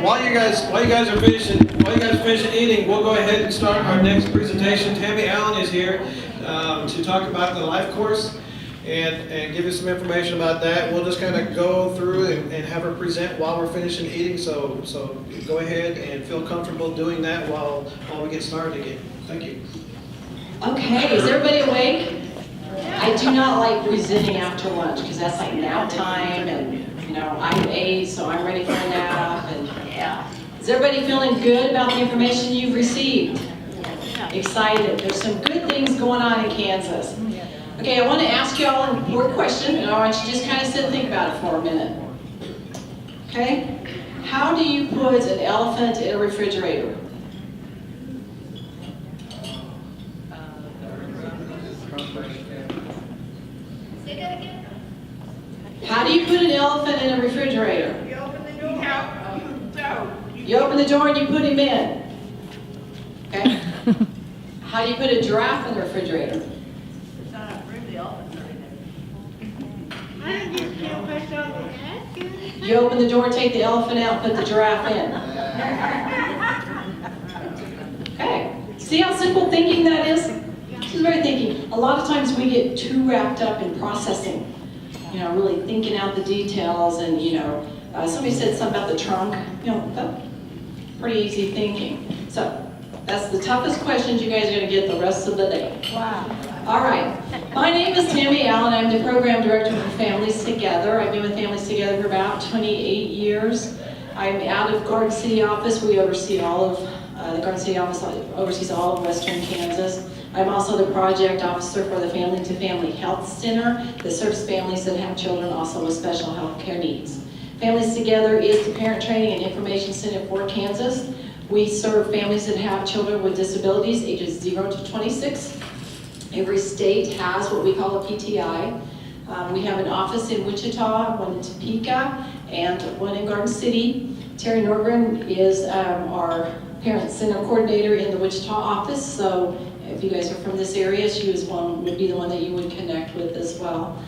while you guys are finishing eating, we'll go ahead and start our next presentation. Tami Allen is here to talk about the LifeCourse and give us some information about that. We'll just kind of go through and have her present while we're finishing eating. So go ahead and feel comfortable doing that while we get started again. Thank you. Okay, is everybody awake? I do not like presenting after lunch because that's like nap time, and I'm 8, so I'm ready for a nap. And yeah, is everybody feeling good about the information you've received? Excited? There's some good things going on in Kansas. Okay, I want to ask you all an important question, and I want you to just kind of sit and think about it for a minute. Okay, how do you put an elephant in a refrigerator? How do you put an elephant in a refrigerator? You open the door. You open the door and you put him in. Okay? How do you put a giraffe in the refrigerator? You open the door, take the elephant out, put the giraffe in. Okay. See how simple thinking that is? This is very thinking. A lot of times we get too wrapped up in processing. Really thinking out the details, and somebody said something about the trunk. That's pretty easy thinking. So that's the toughest questions you guys are going to get the rest of the day. Wow. All right. My name is Tami Allen. I'm the program director for Families Together. I've been with Families Together for about 28 years. I'm out of Garden City office. We oversee all of the Garden City office oversees all of Western Kansas. I'm also the project officer for the Family to Family Health Center that serves families that have children also with special health care needs. Families Together is the parent training and information center for Kansas. We serve families that have children with disabilities ages 0 to 26. Every state has what we call a PTI. We have an office in Wichita, one in Topeka, and one in Garden City. Terry Norgren is our parent center coordinator in the Wichita office, so if you guys are from this area, she would be the one that you would connect with as well.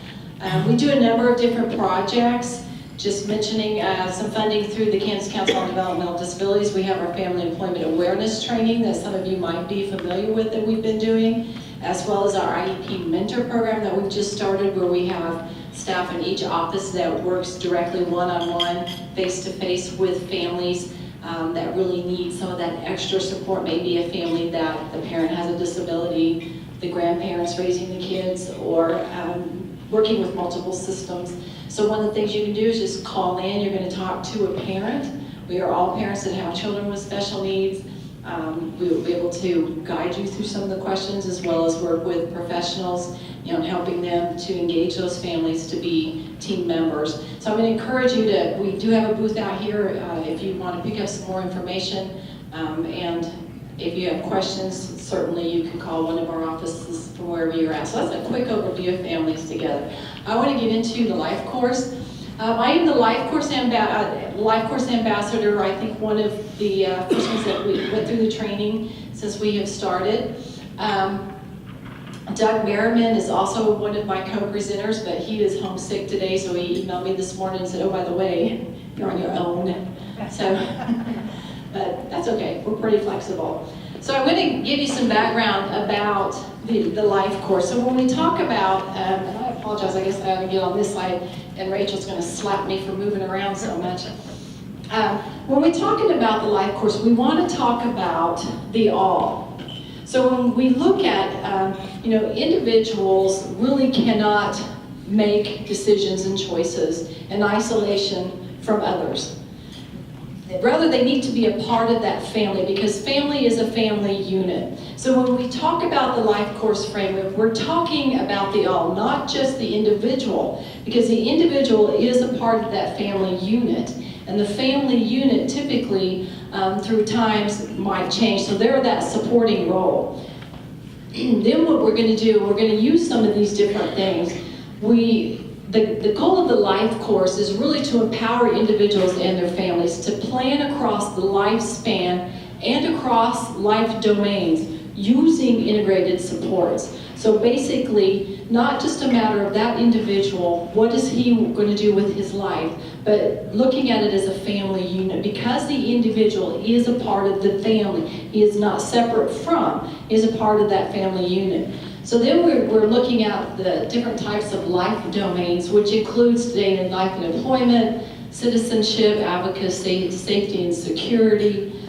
We do a number of different projects. Just mentioning some funding through the Kansas Council on Developmental Disabilities. We have our Family Employment Awareness Training that some of you might be familiar with that we've been doing, as well as our IEP Mentor Program that we've just started, where we have staff in each office that works directly one-on-one, face-to-face with families that really need some of that extra support. Maybe a family that the parent has a disability, the grandparents raising the kids, or working with multiple systems. So one of the things you can do is just call in. You're going to talk to a parent. We are all parents that have children with special needs. We will be able to guide you through some of the questions, as well as work with professionals, and helping them to engage those families to be team members. So I'm going to encourage you we do have a booth out here if you want to pick up some more information. And if you have questions, certainly you can call one of our offices from wherever you're at. So that's a quick overview of Families Together. I want to get into the LifeCourse. I am the LifeCourse ambassador. I think one of the first ones that we went through the training since we have started. Doug Merriman is also one of my co-presenters, but he is homesick today, so he emailed me this morning and said, oh, by the way, you're on your own. So, but that's okay, we're pretty flexible. So I'm going to give you some background about the LifeCourse. So when we talk about, and I apologize, I guess I ought to get on this side, and Rachel's going to slap me for moving around so much. When we're talking about the LifeCourse, we want to talk about the all. So when we look at, individuals really cannot make decisions and choices in isolation from others. Rather, they need to be a part of that family, because family is a family unit. So when we talk about the LifeCourse framework, we're talking about the all, not just the individual, because the individual is a part of that family unit. And the family unit typically, through times, might change. So they're that supporting role. Then what we're going to do, we're going to use some of these different things. The goal of the LifeCourse is really to empower individuals and their families to plan across the lifespan and across life domains using integrated supports. So basically, not just a matter of that individual, what is he going to do with his life, but looking at it as a family unit. Because the individual is a part of the family, he is not separate from, he is a part of that family unit. So then we're looking at the different types of life domains, which includes today in life and employment, citizenship, advocacy, safety and security,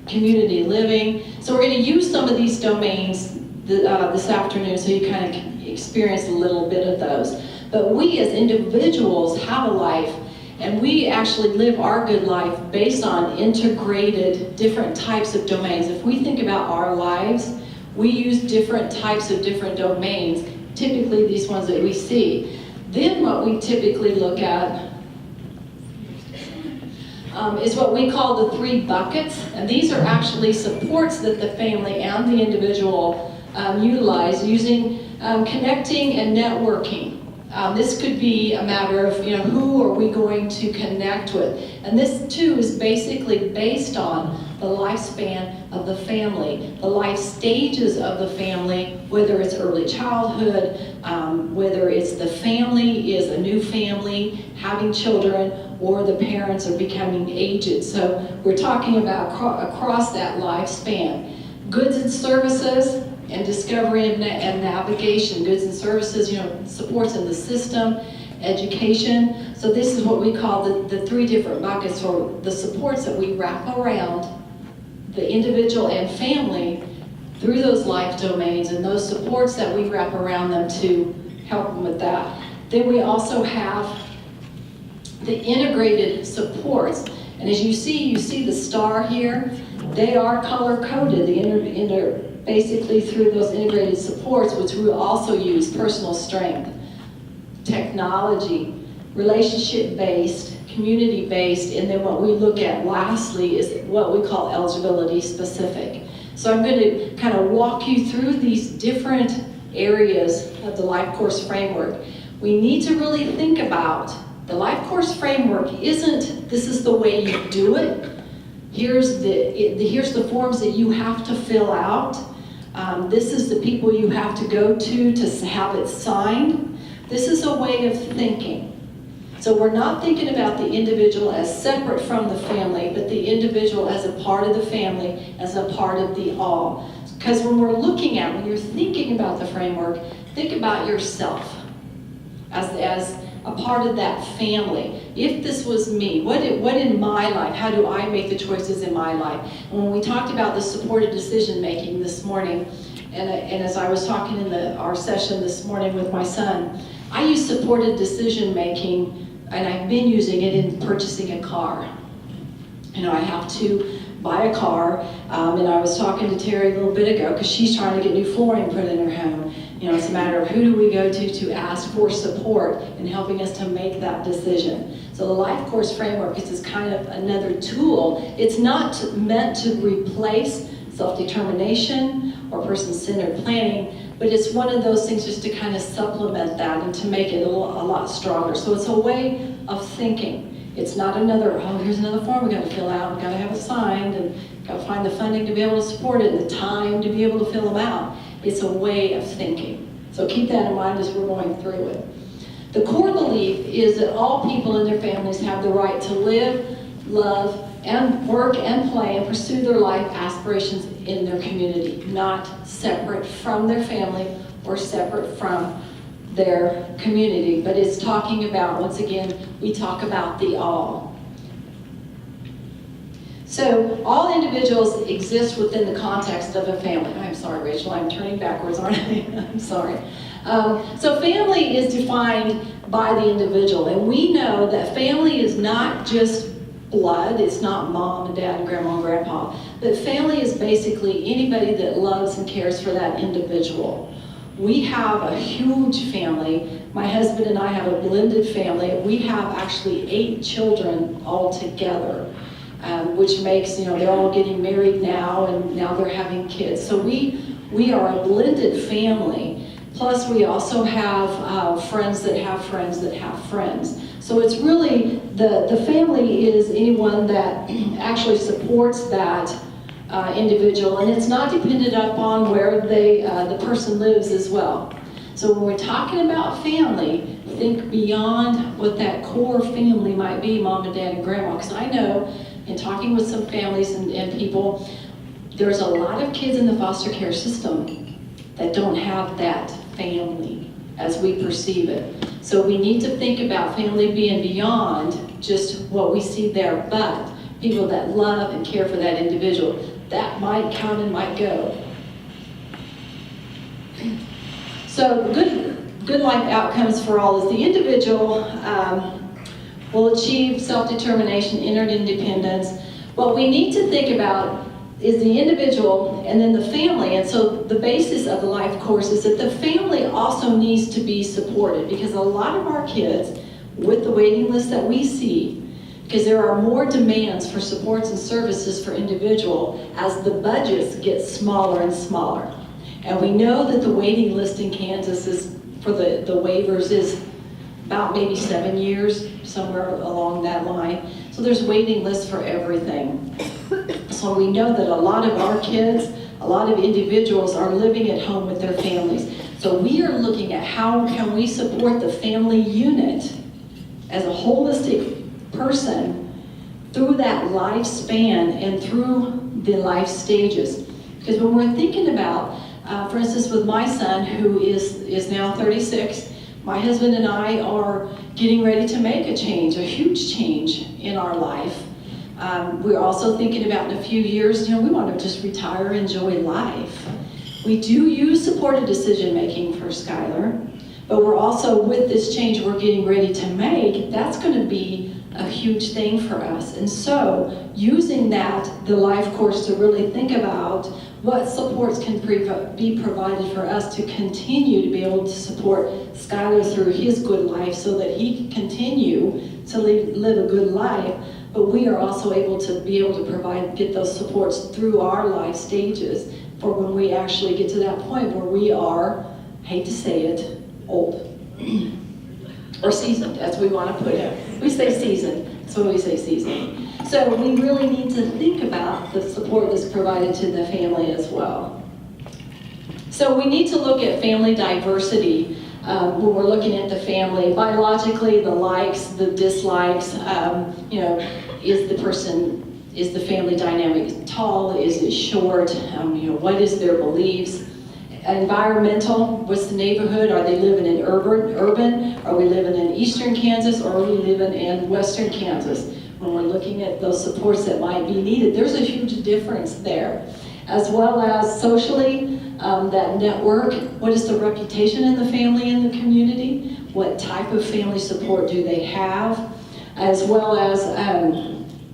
community living. So we're going to use some of these domains this afternoon so you kind of experience a little bit of those. But we as individuals have a life, and we actually live our good life based on integrated different types of domains. If we think about our lives, we use different types of different domains, typically these ones that we see. Then what we typically look at is what we call the 3 buckets, and these are actually supports that the family and the individual utilize using connecting and networking. This could be a matter of, who are we going to connect with? And this too is basically based on the lifespan of the family, the life stages of the family, whether it's early childhood, whether it's the family is a new family, having children, or the parents are becoming aged. So we're talking about across that lifespan. Goods and services, and discovery and navigation. Goods and services, supports in the system, education. So this is what we call the 3 different buckets, or the supports that we wrap around the individual and family through those life domains, and those supports that we wrap around them to help them with that. Then we also have the integrated supports. And as you see the star here, they are color-coded. Basically through those integrated supports, which we also use personal strength, technology, relationship-based, community-based, and then what we look at lastly is what we call eligibility specific. So I'm going to kind of walk you through these different areas of the LifeCourse framework. We need to really think about the LifeCourse framework isn't, this is the way you do it. Here's the forms that you have to fill out. This is the people you have to go to have it signed. This is a way of thinking. So we're not thinking about the individual as separate from the family, but the individual as a part of the family, as a part of the all. Because when you're thinking about the framework, think about yourself as a part of that family. If this was me, what in my life, how do I make the choices in my life? And when we talked about the supported decision making this morning, and as I was talking in our session this morning with my son, I use supported decision making, and I've been using it in purchasing a car. I have to buy a car, and I was talking to Terry a little bit ago because she's trying to get new flooring put in her home. It's a matter of who do we go to ask for support in helping us to make that decision. So the LifeCourse framework is just kind of another tool. It's not meant to replace self-determination or person-centered planning, but it's one of those things just to kind of supplement that and to make it a lot stronger. So it's a way of thinking. It's not here's another form we got to fill out, we got to have it signed, and got to find the funding to be able to support it and the time to be able to fill them out. It's a way of thinking. So keep that in mind as we're going through it. The core belief is that all people and their families have the right to live, love, and work and play and pursue their life aspirations in their community, not separate from their family or separate from their community. But it's talking about, once again, we talk about the all. So all individuals exist within the context of a family. I'm sorry, Rachel, I'm turning backwards, aren't I? I'm sorry. So family is defined by the individual, and we know that family is not just blood, it's not mom and dad and grandma and grandpa, but family is basically anybody that loves and cares for that individual. We have a huge family. My husband and I have a blended family. We have actually 8 children all together. Which makes, they're all getting married now, and now they're having kids. So we are a blended family. Plus we also have friends that have friends that have friends. So it's really, the family is anyone that actually supports that individual, and it's not dependent upon where the person lives as well. So when we're talking about family, think beyond what that core family might be, mom and dad and grandma. Because I know, in talking with some families and people, there's a lot of kids in the foster care system that don't have that family as we perceive it. So we need to think about family being beyond just what we see there, but people that love and care for that individual. That might count and might go. So good life outcomes for all is the individual will achieve self-determination, inner independence. What we need to think about is the individual and then the family. And so the basis of the life course is that the family also needs to be supported, because a lot of our kids, with the waiting list that we see, because there are more demands for supports and services for individual as the budgets get smaller and smaller. And we know that the waiting list in Kansas is, for the waivers, is about maybe 7 years, somewhere along that line. So there's waiting lists for everything. So we know that a lot of our kids, a lot of individuals are living at home with their families. So we are looking at how can we support the family unit as a holistic person through that lifespan and through the life stages. Because when we're thinking about, for instance, with my son, who is now 36, my husband and I are getting ready to make a change, a huge change in our life. We're also thinking about in a few years, we want to just retire, enjoy life. We do use supported decision making for Skylar, but we're also, with this change we're getting ready to make, that's going to be a huge thing for us. And so, using that, the life course, to really think about what supports can be provided for us to continue to be able to support Skylar through his good life so that he can continue to live a good life, but we are also able to get those supports through our life stages for when we actually get to that point where we are, hate to say it, old. Or seasoned, as we want to put it. We say seasoned, so we say seasoned. So we really need to think about the support that's provided to the family as well. So we need to look at family diversity when we're looking at the family. Biologically, the likes, the dislikes, is the family dynamic tall, is it short, what is their beliefs? Environmental, what's the neighborhood? Are they living in urban? Are we living in eastern Kansas, or are we living in western Kansas? When we're looking at those supports that might be needed, there's a huge difference there. As well as socially, that network, what is the reputation in the family and the community? What type of family support do they have? As well as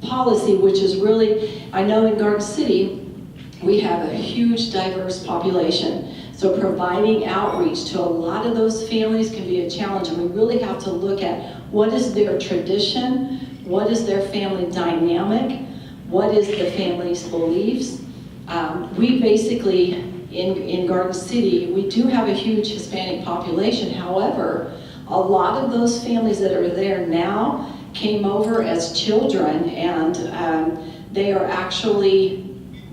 policy, which is really, I know in Garden City, we have a huge diverse population. So providing outreach to a lot of those families can be a challenge, and we really have to look at what is their tradition, what is their family dynamic, what is the family's beliefs. We basically, in Garden City, we do have a huge Hispanic population. However, a lot of those families that are there now came over as children, and they are actually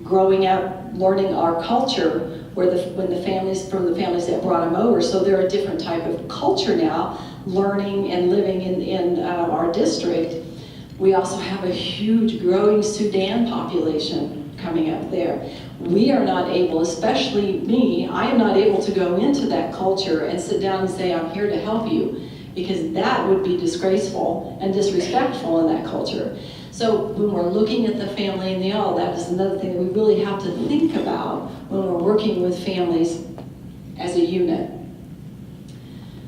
growing up, learning our culture, from the families that brought them over. So they're a different type of culture now, learning and living in our district. We also have a huge growing Sudan population coming up there. We are not able, especially me, I am not able to go into that culture and sit down and say, I'm here to help you, because that would be disgraceful and disrespectful in that culture. So when we're looking at the family and that is another thing that we really have to think about when we're working with families as a unit.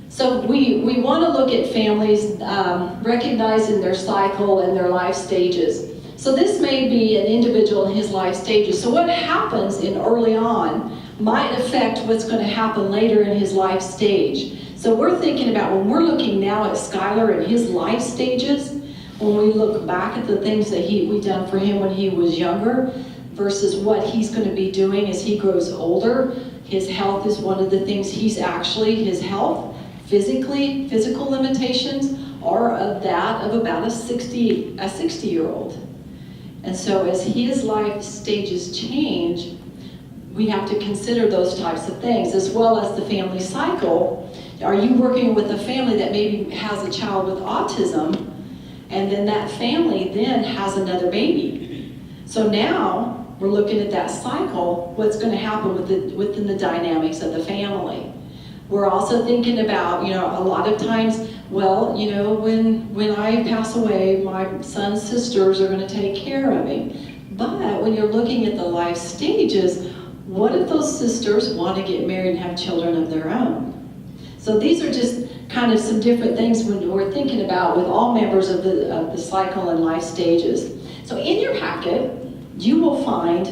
So we want to look at families recognizing their cycle and their life stages. So this may be an individual in his life stages. So what happens in early on might affect what's going to happen later in his life stage. So we're thinking about, when we're looking now at Skylar and his life stages, when we look back at the things that we done for him when he was younger versus what he's going to be doing as he grows older. His health is one of the things his health, physical limitations are of about a 60-year-old. And so as his life stages change, we have to consider those types of things, as well as the family cycle. Are you working with a family that maybe has a child with autism, and then that family then has another baby? So now we're looking at that cycle, what's going to happen within the dynamics of the family. We're also thinking about, a lot of times, well, when I pass away, my son's sisters are going to take care of him. But when you're looking at the life stages, what if those sisters want to get married and have children of their own? So these are just kind of some different things when we're thinking about with all members of the cycle and life stages. So in your packet, you will find,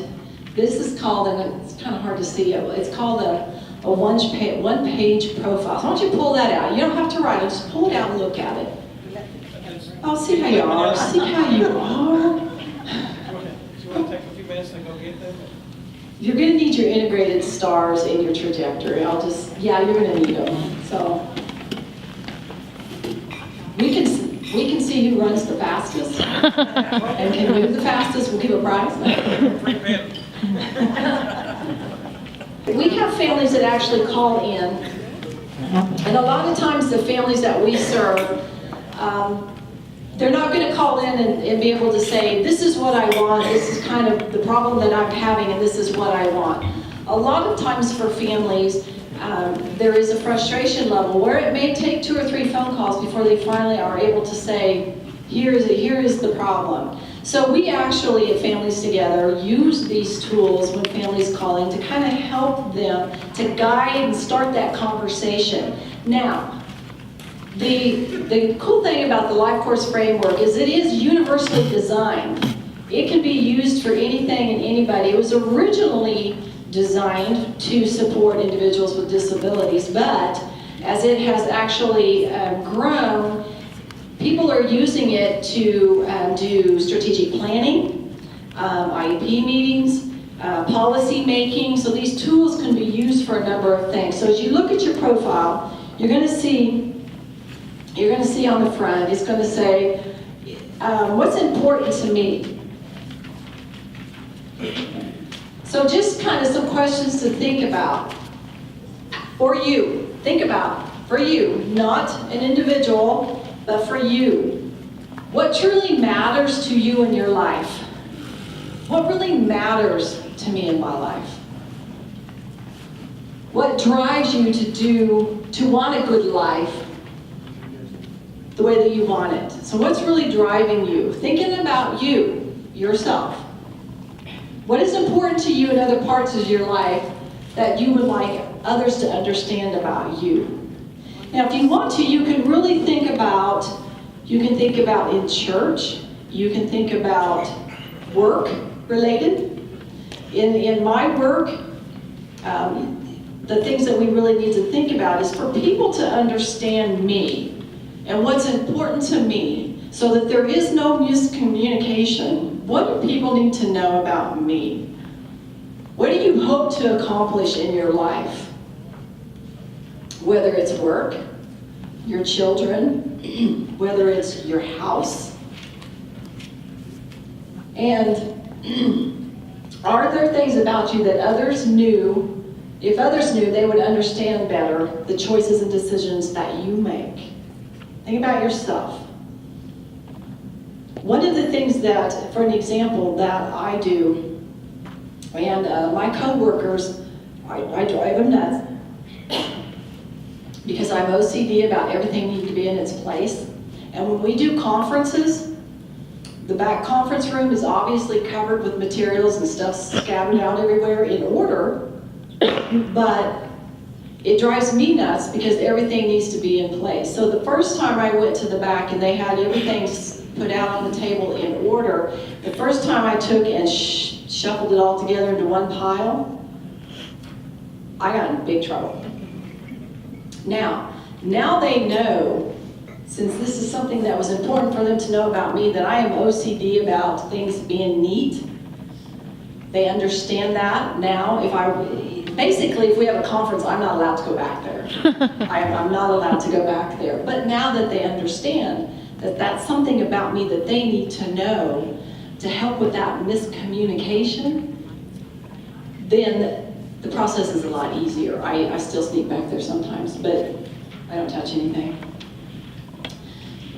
this is called, and it's kind of hard to see, it's called a one-page profile. So I want you to pull that out. You don't have to write it, just pull it out and look at it. Oh, see how you are. See how you are. Do you want to take a few minutes and go get that? You're going to need your integrated stars in your trajectory. You're going to need them. So we can see who runs the fastest and can move the fastest. We'll give a prize. We have families that actually call in, and a lot of times the families that we serve, they're not going to call in and be able to say, this is what I want, this is kind of the problem that I'm having, and this is what I want. A lot of times for families, there is a frustration level where it may take 2 or 3 phone calls before they finally are able to say, here is the problem. So we actually at Families Together use these tools when families call in to kind of help them to guide and start that conversation. Now, the cool thing about the LifeCourse framework is it is universally designed. It can be used for anything and anybody. It was originally designed to support individuals with disabilities, but as it has actually grown, people are using it to do strategic planning, IEP meetings, policy making. So these tools can be used for a number of things. So as you look at your profile, you're going to see on the front, it's going to say, what's important to me? So just kind of some questions to think about. For you, think about, for you, not an individual, but for you. What truly matters to you in your life? What really matters to me in my life? What drives you to want a good life the way that you want it? So what's really driving you? Thinking about you, yourself. What is important to you in other parts of your life that you would like others to understand about you? Now, if you want to, you can really think about in church, you can think about work related. In my work, the things that we really need to think about is for people to understand me and what's important to me so that there is no miscommunication. What do people need to know about me? What do you hope to accomplish in your life? Whether it's work, your children, whether it's your house. And are there things about you that others knew, if others knew, they would understand better the choices and decisions that you make? Think about yourself. One of the things that, for an example, that I do, and my co-workers, I drive them nuts because I'm OCD about everything needing to be in its place. And when we do conferences, the back conference room is obviously covered with materials and stuff scattered out everywhere in order, but it drives me nuts because everything needs to be in place. So the first time I went to the back and they had everything put out on the table in order, the first time I took and shuffled it all together into one pile, I got in big trouble. Now they know, since this is something that was important for them to know about me, that I am OCD about things being neat. They understand that now. Basically, if we have a conference, I'm not allowed to go back there. I'm not allowed to go back there. But now that they understand that that's something about me that they need to know, to help with that miscommunication, then the process is a lot easier. I still sneak back there sometimes, but I don't touch anything.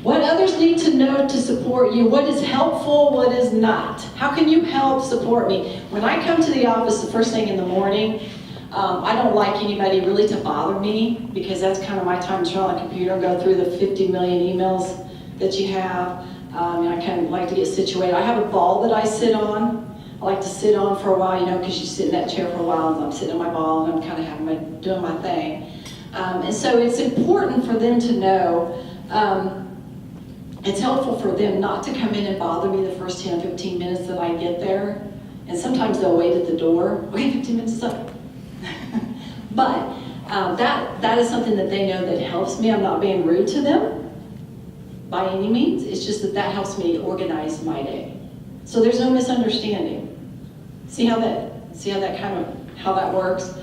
What others need to know to support you, what is helpful, what is not. How can you help support me? When I come to the office the first thing in the morning, I don't like anybody really to bother me, because that's kind of my time to turn on the computer and go through the 50 million emails that you have. And I kind of like to get situated. I have a ball that I sit on. I like to sit on for a while, you know, because you sit in that chair for a while, and I'm sitting on my ball, and I'm kind of doing my thing. And so it's important for them to know, it's helpful for them not to come in and bother me the first 10, 15 minutes that I get there. And sometimes they'll wait at the door. Wait 15 minutes is up. But that is something that they know that helps me. I'm not being rude to them by any means. It's just that helps me organize my day. So there's no misunderstanding. See how that works?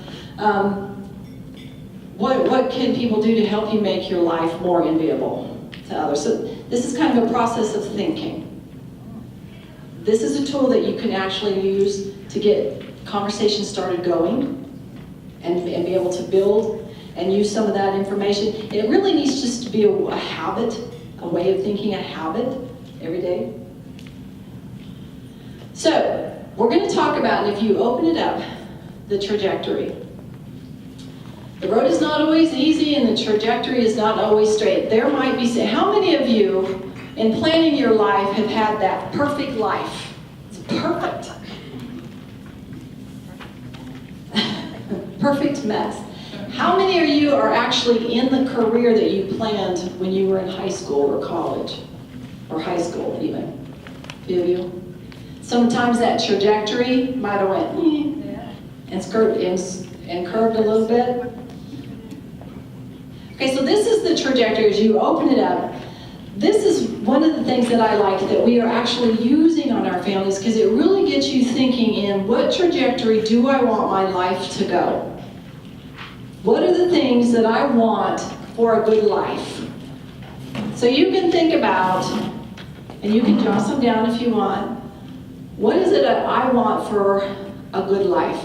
What can people do to help you make your life more enviable to others? So this is kind of a process of thinking. This is a tool that you can actually use to get conversations started going and be able to build and use some of that information. It really needs just to be a habit, a way of thinking, a habit every day. So we're going to talk about, and if you open it up, the trajectory. The road is not always easy, and the trajectory is not always straight. There might be, how many of you in planning your life have had that perfect life? It's perfect. Perfect mess. How many of you are actually in the career that you planned when you were in high school or college? Or high school even? A few of you? Sometimes that trajectory might have went and curved a little bit. Okay, so this is the trajectory. As you open it up, this is one of the things that I like that we are actually using on our families, because it really gets you thinking in, what trajectory do I want my life to go? What are the things that I want for a good life? So you can think about, and you can jot some down if you want, what is it that I want for a good life?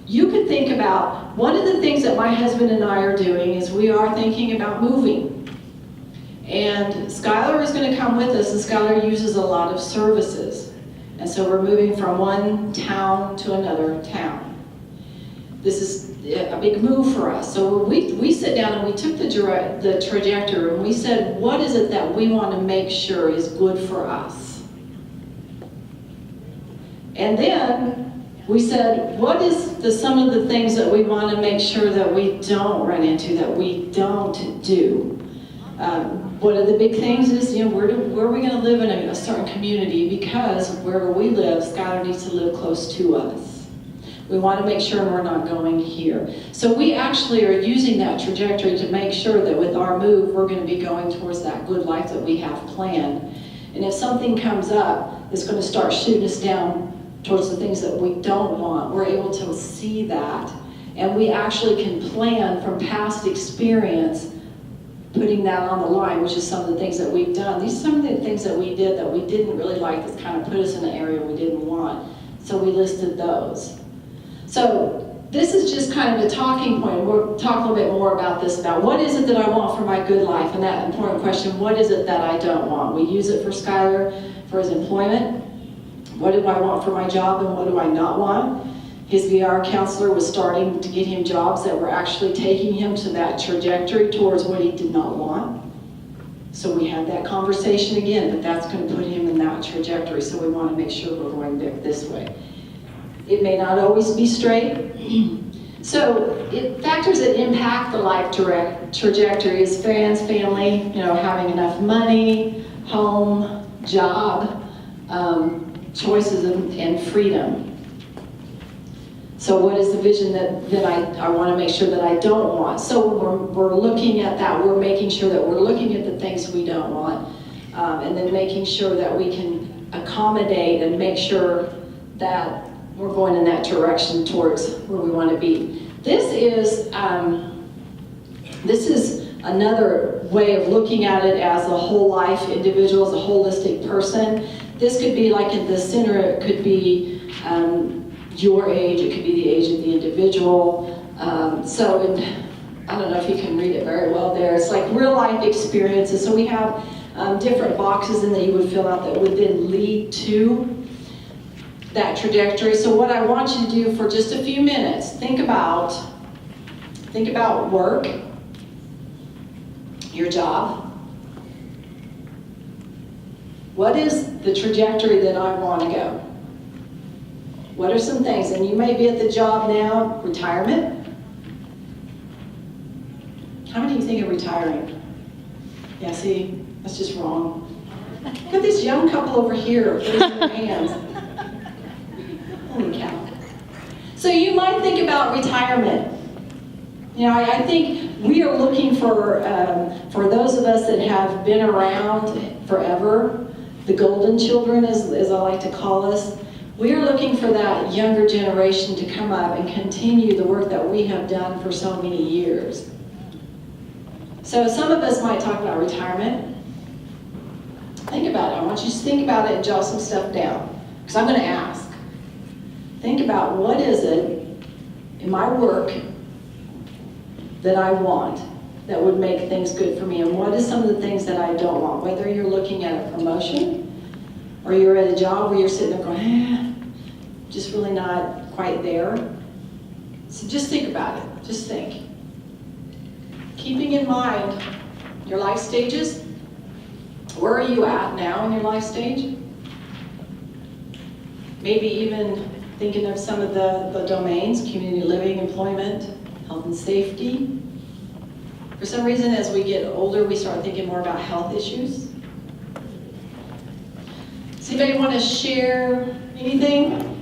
You could think about, one of the things that my husband and I are doing is we are thinking about moving. And Skylar is going to come with us, and Skylar uses a lot of services. And so we're moving from one town to another town. This is a big move for us. So we sit down and we took the trajectory and we said, what is it that we want to make sure is good for us? And then we said, what is some of the things that we want to make sure that we don't run into, that we don't do? One of the big things is, where are we going to live in a certain community? Because wherever we live, Skylar needs to live close to us. We want to make sure we're not going here. So we actually are using that trajectory to make sure that with our move, we're going to be going towards that good life that we have planned. And if something comes up that's going to start shooting us down towards the things that we don't want, we're able to see that. And we actually can plan from past experience, putting that on the line, which is some of the things that we've done. These are some of the things that we did that we didn't really like, that kind of put us in an area we didn't want. So we listed those. So this is just kind of a talking point. We'll talk a little bit more about this, about what is it that I want for my good life, and that important question, what is it that I don't want? We use it for Skylar for his employment. What do I want for my job, and what do I not want? His VR counselor was starting to get him jobs that were actually taking him to that trajectory towards what he did not want. So we had that conversation again, but that's going to put him in that trajectory, so we want to make sure we're going this way. It may not always be straight. So factors that impact the life trajectory is friends, family, having enough money, home, job, choices and freedom. So what is the vision that I want to make sure that I don't want? So we're looking at that. We're making sure that we're looking at the things we don't want, and then making sure that we can accommodate and make sure that we're going in that direction towards where we want to be. This is another way of looking at it as a whole life individual, as a holistic person. this could be like at the center, it could be your age, it could be the age of the individual. I don't know if you can read it very well there. It's like real life experiences. So we have different boxes in that you would fill out that would then lead to that trajectory. So what I want you to do for just a few minutes, think about work, your job. What is the trajectory that I want to go? What are some things? And you may be at the job now, retirement. How many of you think of retiring? Yeah, see, that's just wrong. Look at this young couple over here raising their hands. Holy cow. So you might think about retirement. You know, I think we are looking for those of us that have been around forever, the golden children, as I like to call us, we are looking for that younger generation to come up and continue the work that we have done for so many years. So some of us might talk about retirement. Think about it. I want you to think about it and jot some stuff down, because I'm going to ask. Think about what is it in my work that I want that would make things good for me, and what is some of the things that I don't want, whether you're looking at a promotion or you're at a job where you're sitting there going, just really not quite there. So just think about it. Just think. Keeping in mind your life stages. Where are you at now in your life stage? Maybe even thinking of some of the domains, community living, employment, health and safety. For some reason, as we get older, we start thinking more about health issues. Does anybody want to share anything?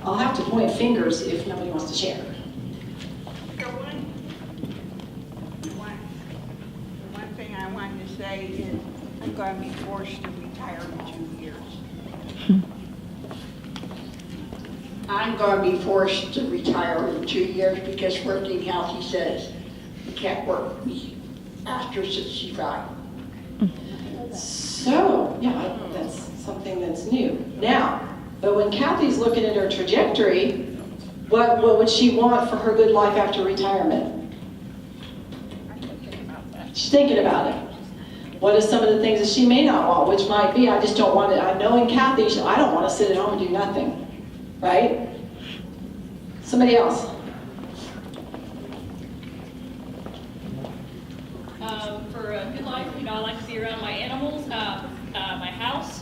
I'll have to point fingers if nobody wants to share. The one thing I wanted to say is I'm going to be forced to retire in 2 years. I'm going to be forced to retire in 2 years because Working Healthy says you can't work me after 65. So, yeah, that's something that's new. Now, but when Kathy's looking at her trajectory, what would she want for her good life after retirement? She's thinking about it. What are some of the things that she may not want, which might be, I just don't want it. I know in Kathy, I don't want to sit at home and do nothing, right? Somebody else. For a good life, I like to be around my animals, my house,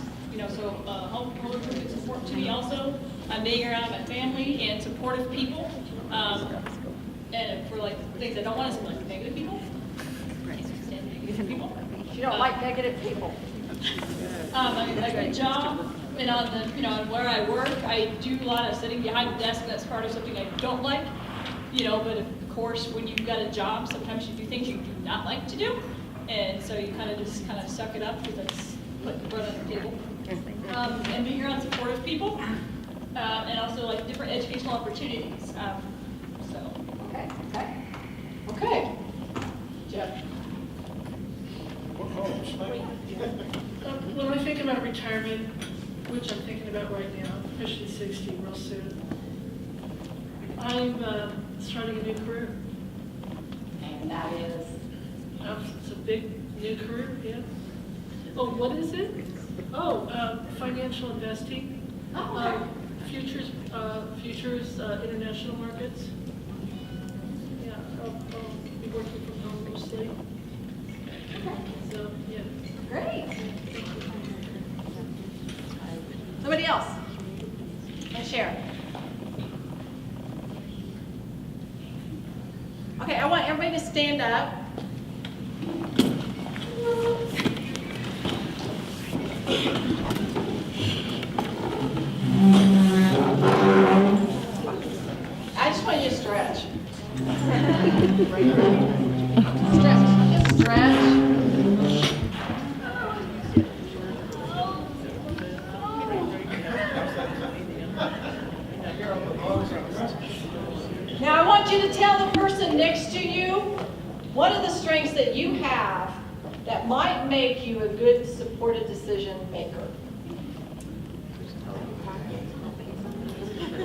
so home improvement is important to me also. Being around my family and supportive people, and for things I don't want to see, like negative people. Negative people. You don't like negative people. A good job, and on where I work, I do a lot of sitting behind the desk. That's part of something I don't like, but of course, when you've got a job, sometimes you do things you do not like to do. And so you kind of suck it up because that's putting bread on the table. And being around supportive people, and also different educational opportunities. Okay. Jeff. When I think about retirement, which I'm thinking about right now, especially 60 real soon, I'm starting a new career. And that is? It's a big new career, yeah. Oh, what is it? Oh, financial investing. Oh, okay. Futures, international markets. Yeah, I'll be working from home mostly. So, yeah. Great. Somebody else? And share. Okay, I want everybody to stand up. I just want you to stretch. Stretch. Just stretch. Now I want you to tell the person next to you what are the strengths that you have that might make you a good supportive decision maker.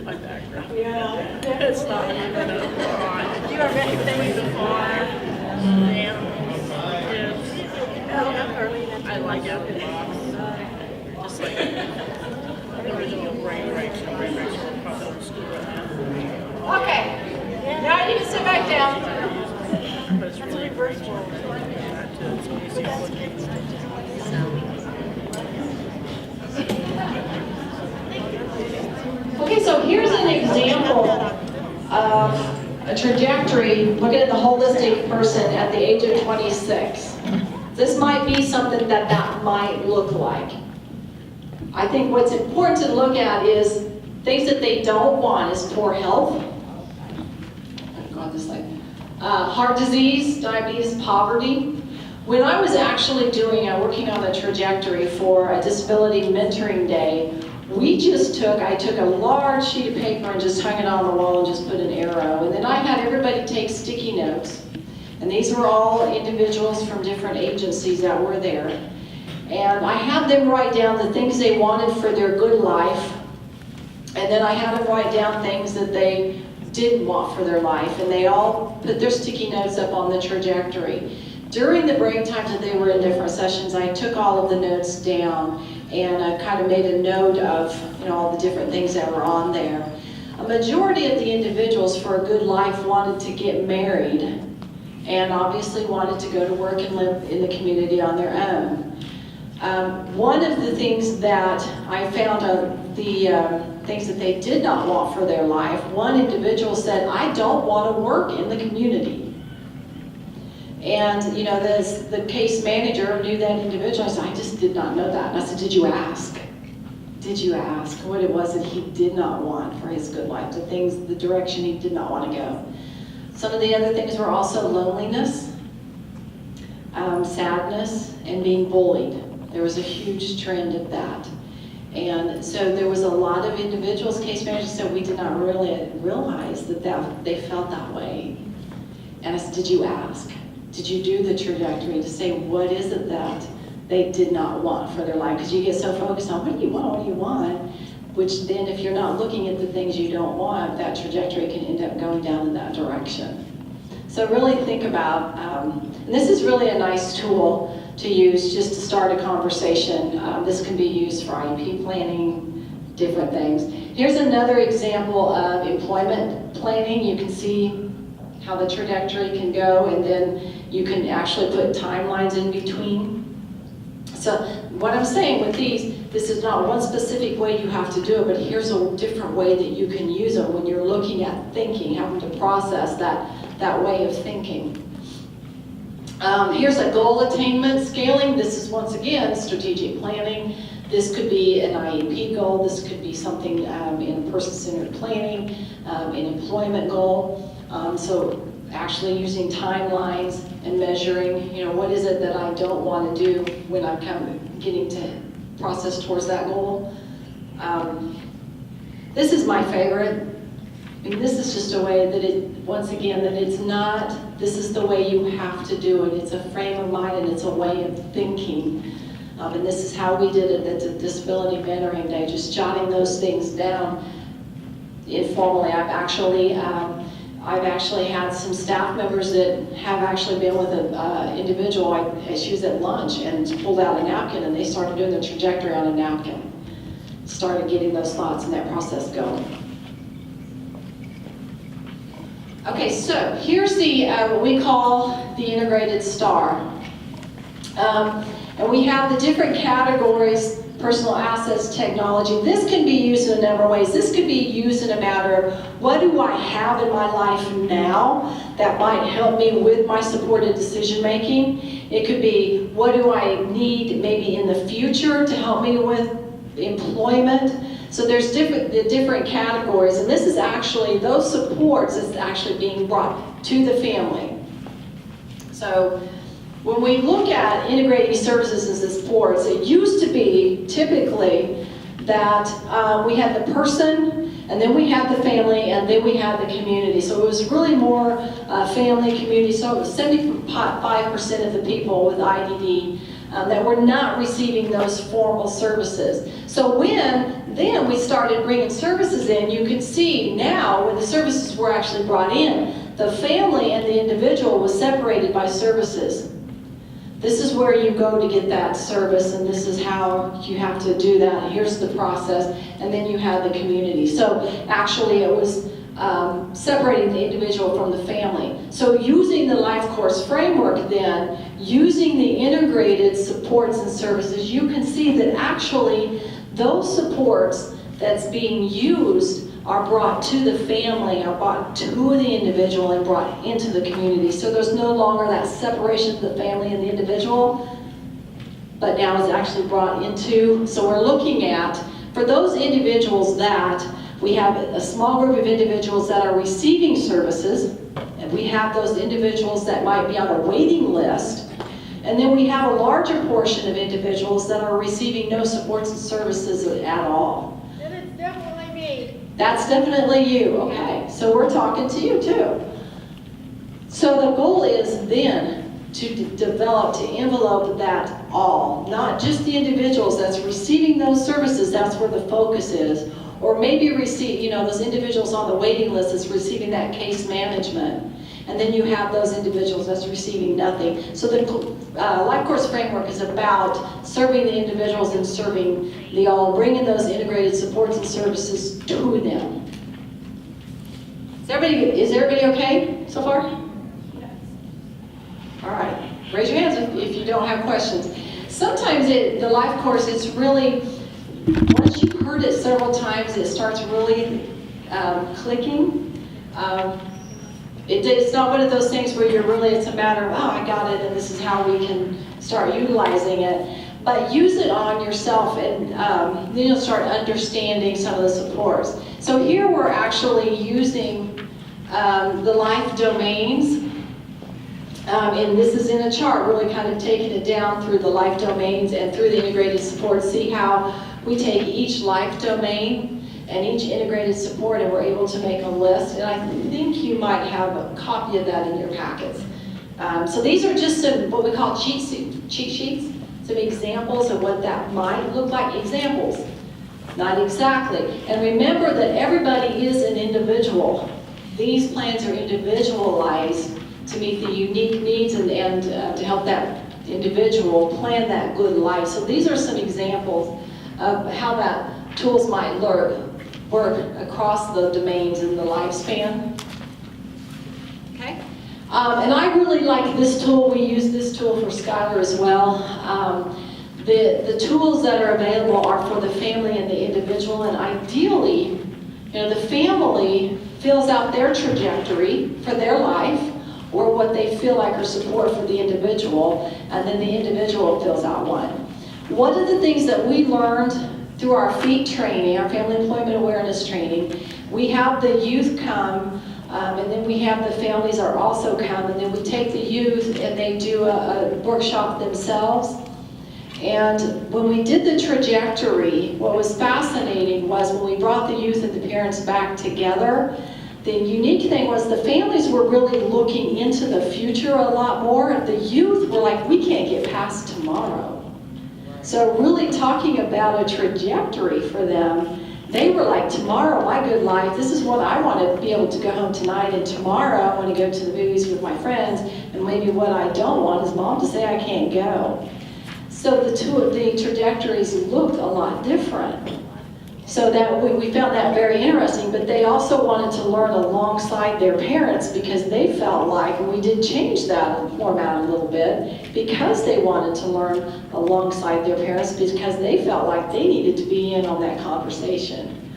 my background. Yeah. It's not even a farm. Do you have anything to farm? Animals, kids. I like animals. Just like original brain rights and brain rights for public school. Okay, now you can sit back down. But it's really virtual. It's easy looking. Okay, so here's an example of a trajectory, looking at the holistic person at the age of 26. This might be something that might look like. I think what's important to look at is things that they don't want is poor health, heart disease, diabetes, poverty. When I was actually working on a trajectory for a disability mentoring day, I took a large sheet of paper and just hung it on the wall and just put an arrow. And then I had everybody take sticky notes. And these were all individuals from different agencies that were there. And I had them write down the things they wanted for their good life. And then I had them write down things that they didn't want for their life. And they all put their sticky notes up on the trajectory. During the break times that they were in different sessions, I took all of the notes down and I kind of made a note of all the different things that were on there. A majority of the individuals for a good life wanted to get married and obviously wanted to go to work and live in the community on their own. One of the things that I found things that they did not want for their life, one individual said, I don't want to work in the community. And the case manager knew that individual. I said, I just did not know that. And I said, did you ask? Did you ask what it was that he did not want for his good life, the direction he did not want to go? Some of the other things were also loneliness, sadness, and being bullied. There was a huge trend of that. And so there was a lot of individuals, case managers said, we did not really realize that they felt that way. And I said, did you ask? Did you do the trajectory to say what is it that they did not want for their life? Because you get so focused on what do you want, which then if you're not looking at the things you don't want, that trajectory can end up going down in that direction. So really think about, and this is really a nice tool to use just to start a conversation. This can be used for IEP planning, different things. Here's another example of employment planning. You can see how the trajectory can go, and then you can actually put timelines in between. So what I'm saying with these, this is not one specific way you have to do it, but here's a different way that you can use them when you're looking at thinking, having to process that way of thinking. Here's a goal attainment scaling. This is, once again, strategic planning. This could be an IEP goal. This could be something in person-centered planning, an employment goal. So actually using timelines and measuring, what is it that I don't want to do when I'm getting to process towards that goal. This is my favorite. And this is just a way that that it's not, this is the way you have to do it. It's a frame of mind and it's a way of thinking. And this is how we did it at the Disability Mentoring Day, just jotting those things down informally. I've actually had some staff members that have actually been with an individual. She was at lunch and pulled out a napkin and they started doing the trajectory on a napkin. Started getting those thoughts and that process going. Okay, so here's the what we call the integrated STAR. And we have the different categories: personal assets, technology. This can be used in a number of ways. This could be used in a matter of what do I have in my life now that might help me with my supported decision making. It could be what do I need maybe in the future to help me with employment. So there's different categories, and this is actually, those supports is actually being brought to the family. So when we look at integrating services as supports, it used to be typically that we had the person, and then we had the family, and then we had the community. So it was really more family, community. So it was 75% of the people with IDD that were not receiving those formal services. So then we started bringing services in, you can see now when the services were actually brought in, the family and the individual was separated by services. This is where you go to get that service, and this is how you have to do that. Here's the process, and then you have the community. So actually it was separating the individual from the family. So using the LifeCourse framework then, using the integrated supports and services, you can see that actually those supports that's being used are brought to the family, are brought to the individual and brought into the community. So there's no longer that separation of the family and the individual, but now it's actually brought into, so we're looking at, for those individuals that, we have a small group of individuals that are receiving services, and we have those individuals that might be on a waiting list, and then we have a larger portion of individuals that are receiving no supports and services at all. Then it's definitely me. That's definitely you, okay. So we're talking to you too. So the goal is then to develop, to envelope that all, not just the individuals that's receiving those services, that's where the focus is. Or maybe receive, those individuals on the waiting list is receiving that case management. And then you have those individuals that's receiving nothing. So the LifeCourse framework is about serving the individuals and serving the all, bringing those integrated supports and services to them. Is everybody okay so far? All right, raise your hands if you don't have questions. Sometimes the LifeCourse, it's really, once you've heard it several times, it starts really clicking. It's not one of those things where it's a matter of, oh, I got it, and this is how we can start utilizing it. But use it on yourself, and then you'll start understanding some of the supports. So here we're actually using the life domains, and this is in a chart, really kind of taking it down through the life domains and through the integrated supports. See how we take each life domain and each integrated support, and we're able to make a list. And I think you might have a copy of that in your packets. So these are just some, what we call cheat sheets, some examples of what that might look like. Examples, not exactly. And remember that everybody is an individual. These plans are individualized to meet the unique needs and to help that individual plan that good life. So these are some examples of how that tools might work across the domains in the lifespan. Okay. And I really like this tool. We use this tool for Skylar as well. The tools that are available are for the family and the individual, and ideally, the family fills out their trajectory for their life, or what they feel like are support for the individual, and then the individual fills out one. One of the things that we learned through our FEAT training, our Family Employment Awareness training, we have the youth come, and then we have the families are also come, and then we take the youth and they do a workshop themselves. And when we did the trajectory, what was fascinating was when we brought the youth and the parents back together, the unique thing was the families were really looking into the future a lot more. The youth were like, we can't get past tomorrow. So really talking about a trajectory for them, they were like, tomorrow, my good life, this is what I want to be able to go home tonight, and tomorrow I want to go to the movies with my friends, and maybe what I don't want is mom to say I can't go. So the trajectories looked a lot different. So that we found that very interesting, but they also wanted to learn alongside their parents because they felt like, and we did change that format a little bit, because they wanted to learn alongside their parents because they felt like they needed to be in on that conversation.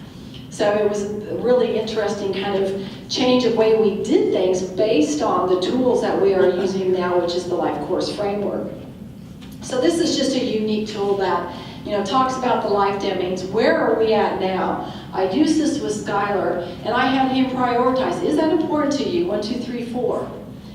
So it was a really interesting kind of change of way we did things based on the tools that we are using now, which is the LifeCourse framework. So this is just a unique tool that talks about the life domains. Where are we at now? I used this with Skylar, and I had him prioritize. Is that important to you? 1, 2, 3, 4.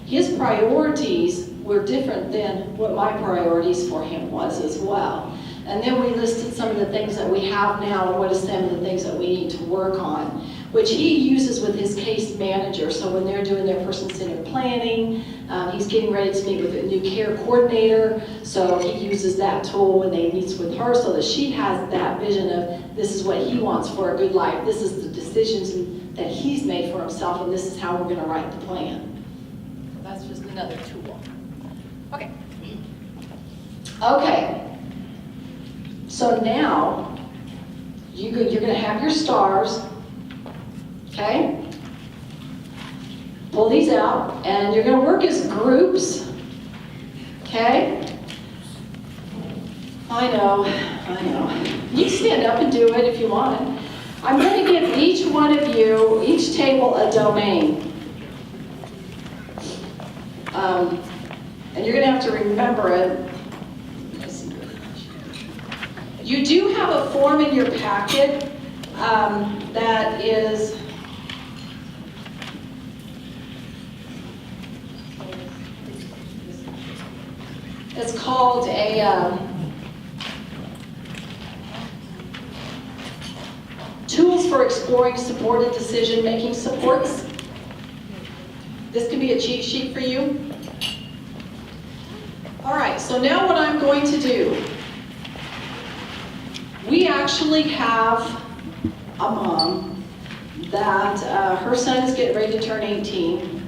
His priorities were different than what my priorities for him was as well. And then we listed some of the things that we have now and what are some of the things that we need to work on. which he uses with his case manager. So when they're doing their person-centered planning, he's getting ready to meet with a new care coordinator. So he uses that tool when they meet with her so that she has that vision of this is what he wants for a good life. This is the decisions that he's made for himself, and this is how we're going to write the plan. That's just another tool. Okay. Okay. So now you're going to have your stars. Okay? Pull these out, and you're going to work as groups. Okay? I know. You can stand up and do it if you want. I'm going to give each one of you, each table, a domain. And you're going to have to remember it. You do have a form in your packet that is it's called a Tools for Exploring Supported Decision-Making Supports. This could be a cheat sheet for you. All right, so now what I'm going to do, we actually have a mom that her son is getting ready to turn 18,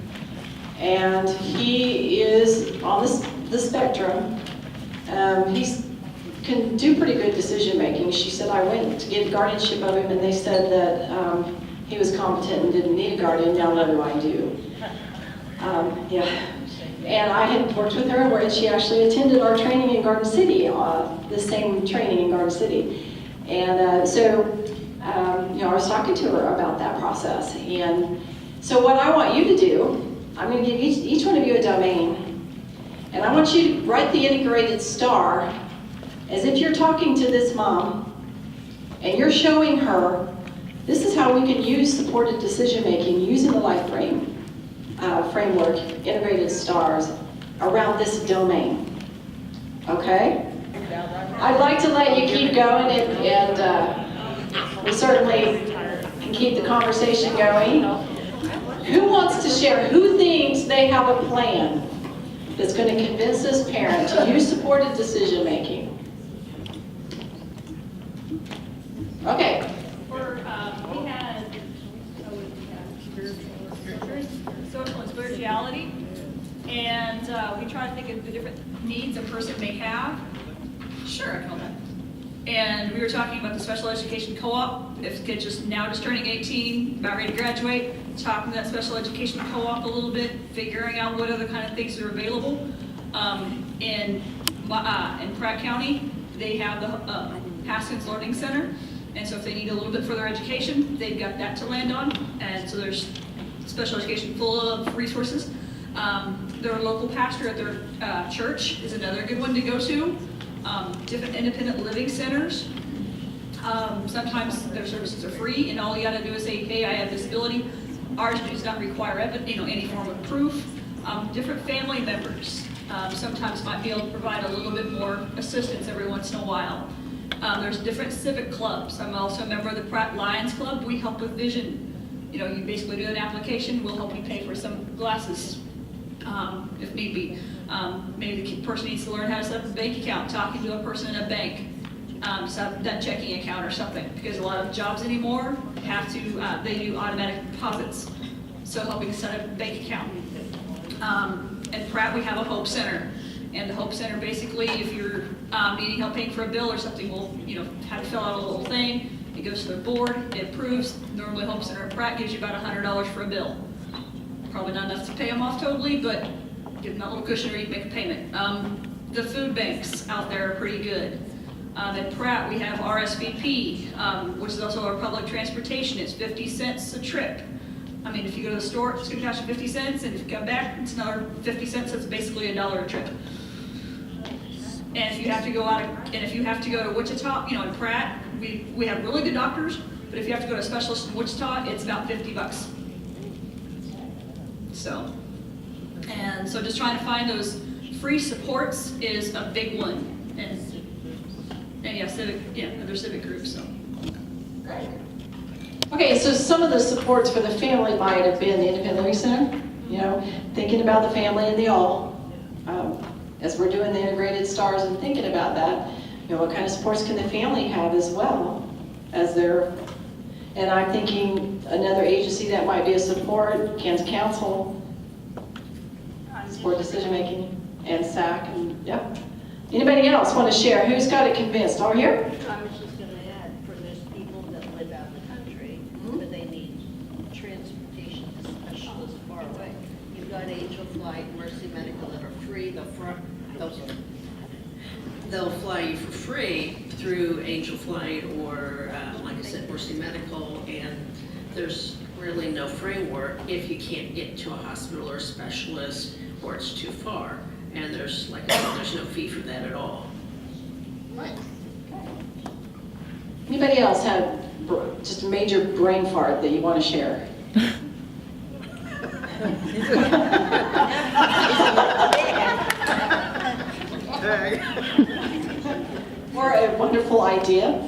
and he is on the spectrum. He can do pretty good decision making. She said, I went to get guardianship of him, and they said that he was competent and didn't need a guardian. Now what do I do? Yeah. And I had worked with her, and she actually attended our training in Garden City, the same training in Garden City. And so I was talking to her about that process. And so what I want you to do, I'm going to give each one of you a domain. And I want you to write the integrated star as if you're talking to this mom, and you're showing her, this is how we can use supported decision-making using the life framework, integrated stars, around this domain. Okay? I'd like to let you keep going, and we certainly can keep the conversation going. Who wants to share? Who thinks they have a plan that's going to convince this parent to use supported decision-making? Okay. We had social and spirituality, and we try to think of the different needs a person may have. Sure, I can hold that. And we were talking about the special education co-op. If kids just turning 18, about ready to graduate, talking to that special education co-op a little bit, figuring out what other kind of things are available. In Pratt County, they have the Haskins Learning Center. And so if they need a little bit further education, they've got that to land on. And so there's special education full of resources. Their local pastor at their church is another good one to go to. Different independent living centers. Sometimes their services are free, and all you got to do is say, hey, I have disability. Ours does not require any form of proof. Different family members sometimes might be able to provide a little bit more assistance every once in a while. There's different civic clubs. I'm also a member of the Pratt Lions Club. We help with vision. You basically do an application. We'll help you pay for some glasses if need be. Maybe the person needs to learn how to set up a bank account, talking to a person in a bank, set up that checking account or something. Because a lot of jobs anymore have to, they do automatic deposits. So helping set up a bank account. At Pratt, we have a Hope Center. And the Hope Center, basically, if you're needing help paying for a bill or something, we'll have to fill out a little thing. It goes to the board, it approves. Normally, Hope Center at Pratt gives you about $100 for a bill. Probably not enough to pay them off totally, but give them that little cushion where you can make a payment. The food banks out there are pretty good. At Pratt, we have RSVP, which is also our public transportation. It's 50 cents a trip. I mean, if you go to the store, it's going to cost you 50 cents, and if you come back, it's another 50 cents. That's basically $1 a trip. And if you have to go to Wichita, in Pratt, we have really good doctors, but if you have to go to a specialist in Wichita, it's about $50. So just trying to find those free supports is a big one, and yeah, other civic groups. So. Great. Okay, so some of the supports for the family might have been the Independent Living Center, you know, thinking about the family and the all. As we're doing the integrated stars and thinking about that, you know, what kind of supports can the family have as well as their, and I'm thinking another agency that might be a support, Kansas Council, support decision making, and SAC, and yeah. Anybody else want to share? Who's got it convinced? Over here? I was just going to add, for those people that live out in the country, but they need transportation specialists far away. You've got Angel Flight, Mercy Medical that are free. They'll fly you for free through Angel Flight or, like I said, Mercy Medical, and there's really no framework if you can't get to a hospital or a specialist or it's too far. And there's, like I said, there's no fee for that at all. Anybody else have just a major brain fart that you want to share? Or a wonderful idea?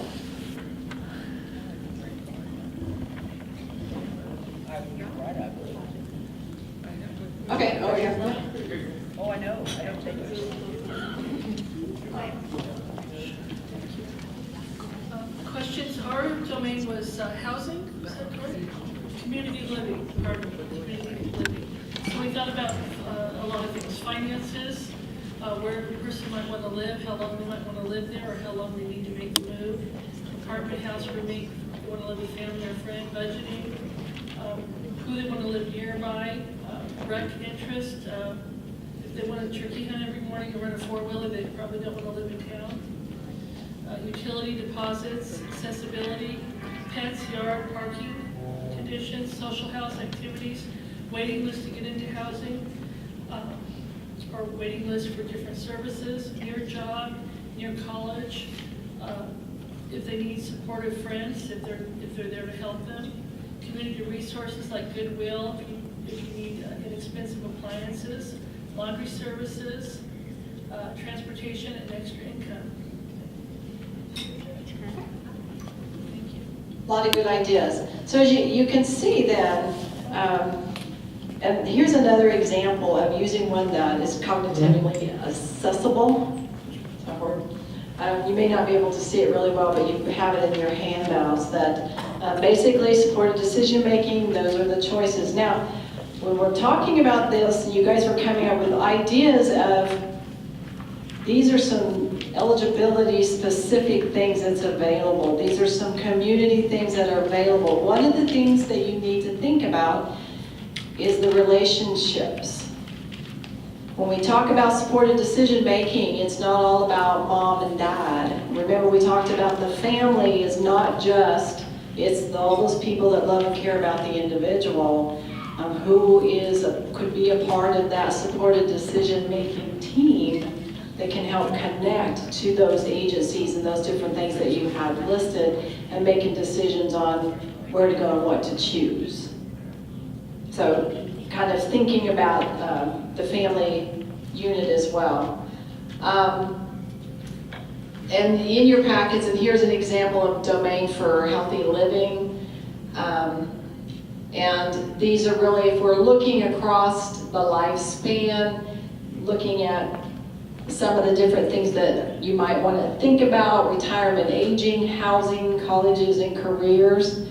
Okay, over here. Oh, I know, I don't think so. Questions, our domain was housing, is that correct? Community living, pardon me, community living. So we thought about a lot of things, finances, where the person might want to live, how long they might want to live there, or how long they need to make the move. Apartment house roommate, if they want to live with family or friend, budgeting, who they want to live nearby, rec interest, if they want a turkey hunt every morning or run a four-wheeler, they probably don't want to live in town. Utility deposits, accessibility, pets, yard, parking conditions, social house activities, waiting list to get into housing, or waiting list for different services, near job, near college, if they need supportive friends, if they're there to help them, community resources like Goodwill, if you need inexpensive appliances, laundry services, transportation, and extra income. Thank you. A lot of good ideas. So as you can see then, and here's another example of using one that is cognitively accessible. You may not be able to see it really well, but you have it in your handouts that basically supported decision making, those are the choices. Now, when we're talking about this, you guys were coming up with ideas of, these are some eligibility specific things that's available. These are some community things that are available. One of the things that you need to think about is the relationships. When we talk about supported decision making, it's not all about mom and dad. Remember, we talked about the family is not just, it's all those people that love and care about the individual, who could be a part of that supported decision making team that can help connect to those agencies and those different things that you have listed and making decisions on where to go and what to choose. So kind of thinking about the family unit as well. And in your packets, and here's an example of domain for healthy living. And these are really, if we're looking across the lifespan, looking at some of the different things that you might want to think about: retirement, aging, housing, colleges, and careers.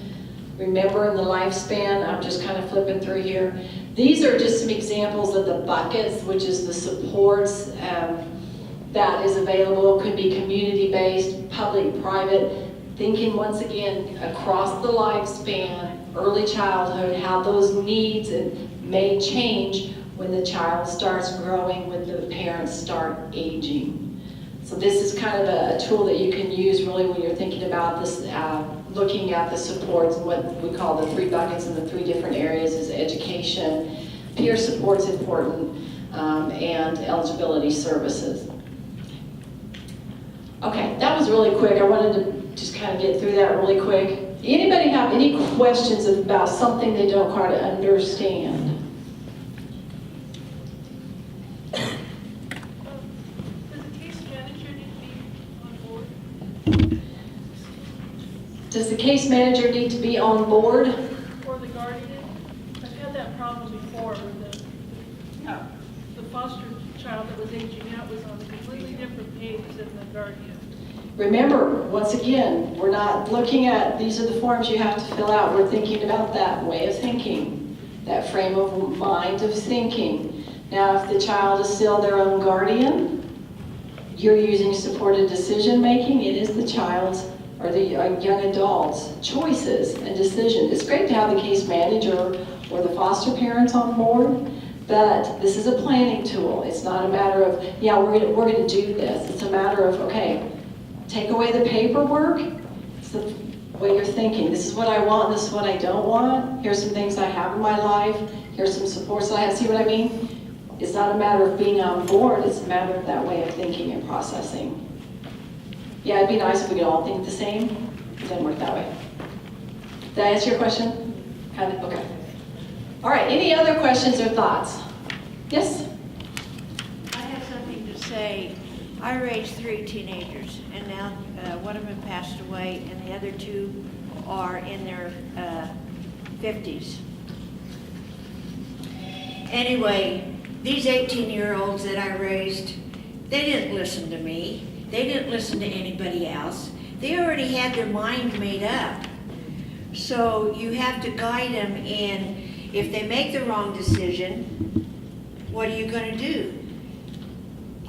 Remember, in the lifespan, I'm just kind of flipping through here. These are just some examples of the buckets, which is the supports that is available. It could be community-based, public, private. Thinking once again across the lifespan, early childhood, how those needs may change when the child starts growing, when the parents start aging. So this is kind of a tool that you can use really when you're thinking about this, looking at the supports, and what we call the three buckets in the three different areas is education, peer support's important, and eligibility services. Okay, that was really quick. I wanted to just kind of get through that really quick. Anybody have any questions about something they don't quite understand? Does the case manager need to be on board? Does the case manager need to be on board? Or the guardian? I've had that problem before where the foster child that was aging out was on a completely different page than the guardian. Remember, once again, we're not looking at, these are the forms you have to fill out. We're thinking about that way of thinking, that frame of mind of thinking. Now, if the child is still their own guardian, you're using supported decision making. It is the child's or the young adult's choices and decisions. It's great to have the case manager or the foster parents on board, but this is a planning tool. It's not a matter of, yeah, we're gonna do this. It's a matter of, okay, take away the paperwork. It's the way you're thinking. This is what I want, this is what I don't want. Here's some things I have in my life. Here's some supports that I have. See what I mean? It's not a matter of being on board. It's a matter of that way of thinking and processing. Yeah, it'd be nice if we could all think the same. It doesn't work that way. Did I answer your question? Kind of, okay. All right, any other questions or thoughts? Yes? I have something to say. I raised 3 teenagers, and now one of them passed away, and the other 2 are in their 50s. Anyway, these 18-year-olds that I raised, they didn't listen to me. They didn't listen to anybody else. They already had their mind made up. So you have to guide them in, if they make the wrong decision, what are you going to do?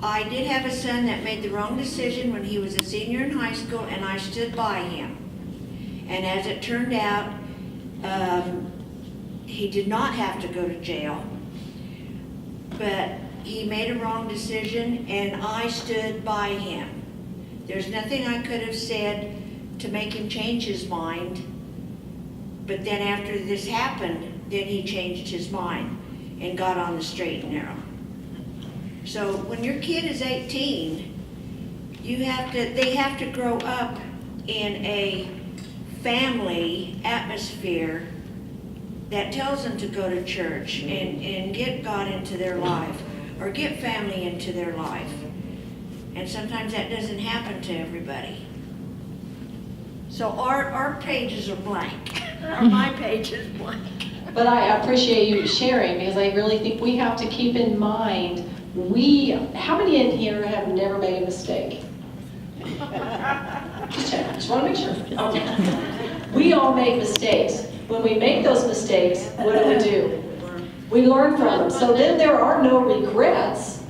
I did have a son that made the wrong decision when he was a senior in high school, and I stood by him. And as it turned out, he did not have to go to jail, but he made a wrong decision, and I stood by him. There's nothing I could have said to make him change his mind, but then after this happened, then he changed his mind and got on the straight and narrow. So when your kid is 18, they have to grow up in a family atmosphere that tells them to go to church and get God into their life, or get family into their life. And sometimes that doesn't happen to everybody. So our pages are blank, or my page is blank. But I appreciate you sharing, because I really think we have to keep in mind, how many in here have never made a mistake? Just check, just want to make sure. Okay. We all make mistakes. When we make those mistakes, what do? We learn from them. So then there are no regrets,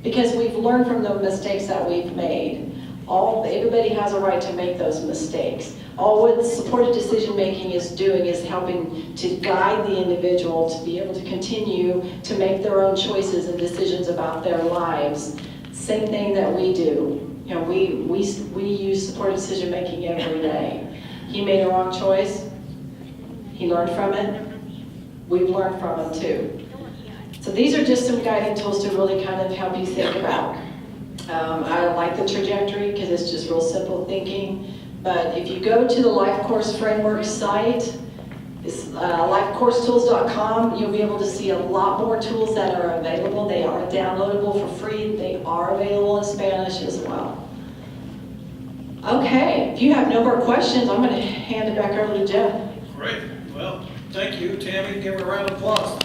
because we've learned from the mistakes that we've made. Everybody has a right to make those mistakes. All what supported decision making is doing is helping to guide the individual to be able to continue to make their own choices and decisions about their lives. Same thing that we do. You know, we use supported decision making every day. He made a wrong choice. He learned from it. We've learned from it too. So these are just some guiding tools to really kind of help you think about. I like the trajectory because it's just real simple thinking. But if you go to the LifeCourse Framework site, it's lifecoursetools.com, you'll be able to see a lot more tools that are available. They are downloadable for free. They are available in Spanish as well. Okay, if you have no more questions, I'm going to hand it back over to Jeff. Great. Well, thank you, Tammy. Give her a round of applause.